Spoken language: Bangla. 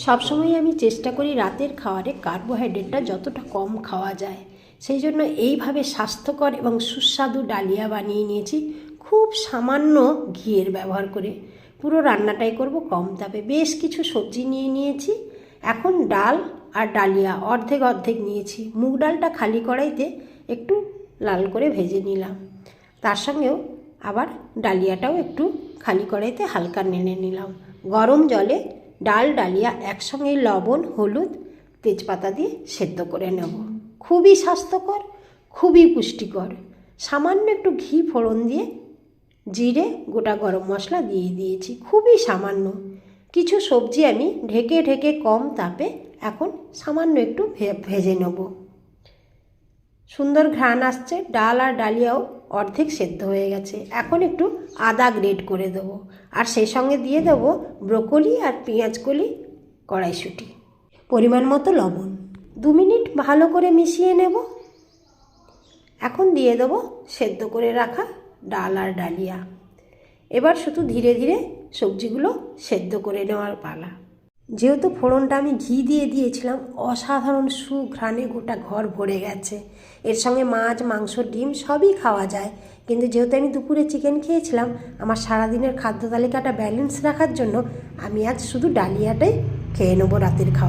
সবসময় আমি চেষ্টা করি রাতের খাবারে কার্বোহাইড্রেটটা যতটা কম খাওয়া যায়। সেই জন্য এইভাবে স্বাস্থ্যকর এবং সুস্বাদু ডালিয়া বানিয়ে নিয়েছি খুব সামান্য ঘিয়ের ব্যবহার করে। পুরো রান্নাটাই করব কম তাপে। বেশ কিছু সবজি নিয়ে নিয়েছি। এখন ডাল আর ডালিয়া অর্ধেক অর্ধেক নিয়েছি। মুগ ডালটা খালি কড়াইতে একটু লাল করে ভেজে নিলাম, তার সঙ্গেও আবার ডালিয়াটাও একটু খালি কড়াইতে হালকা নেড়ে নিলাম। গরম জলে ডাল ডালিয়া একসঙ্গে লবণ হলুদ তেজপাতা দিয়ে সেদ্ধ করে নেব। খুবই স্বাস্থ্যকর, খুবই পুষ্টিকর। সামান্য একটু ঘি ফোড়ন দিয়ে জিরে গোটা গরম মশলা দিয়ে দিয়েছি, খুবই সামান্য। কিছু সবজি আমি ঢেকে ঢেকে কম তাপে এখন সামান্য একটু ভেজে নেব। সুন্দর ঘ্রাণ আসছে। ডাল আর ডালিয়াও অর্ধেক সেদ্ধ হয়ে গেছে। এখন একটু আদা গ্রেট করে দেবো, আর সেই সঙ্গে দিয়ে দেবো ব্রোকলি আর পেঁয়াজকলি কড়াইশুঁটি, পরিমাণ মতো লবণ। 2 মিনিট ভালো করে মিশিয়ে নেব। এখন দিয়ে দেবো সেদ্ধ করে রাখা ডাল আর ডালিয়া। এবার শুধু ধীরে ধীরে সবজিগুলো সেদ্ধ করে নেওয়ার পালা। যেহেতু ফোড়নটা আমি ঘি দিয়ে দিয়েছিলাম, অসাধারণ সুঘ্রাণে গোটা ঘর ভরে গেছে। এর সঙ্গে মাছ মাংস ডিম সবই খাওয়া যায়, কিন্তু যেহেতু আমি দুপুরে চিকেন খেয়েছিলাম, আমার সারাদিনের খাদ্য তালিকাটা ব্যালেন্স রাখার জন্য আমি আজ শুধু ডালিয়াটাই খেয়ে নেবো রাতের খাবার।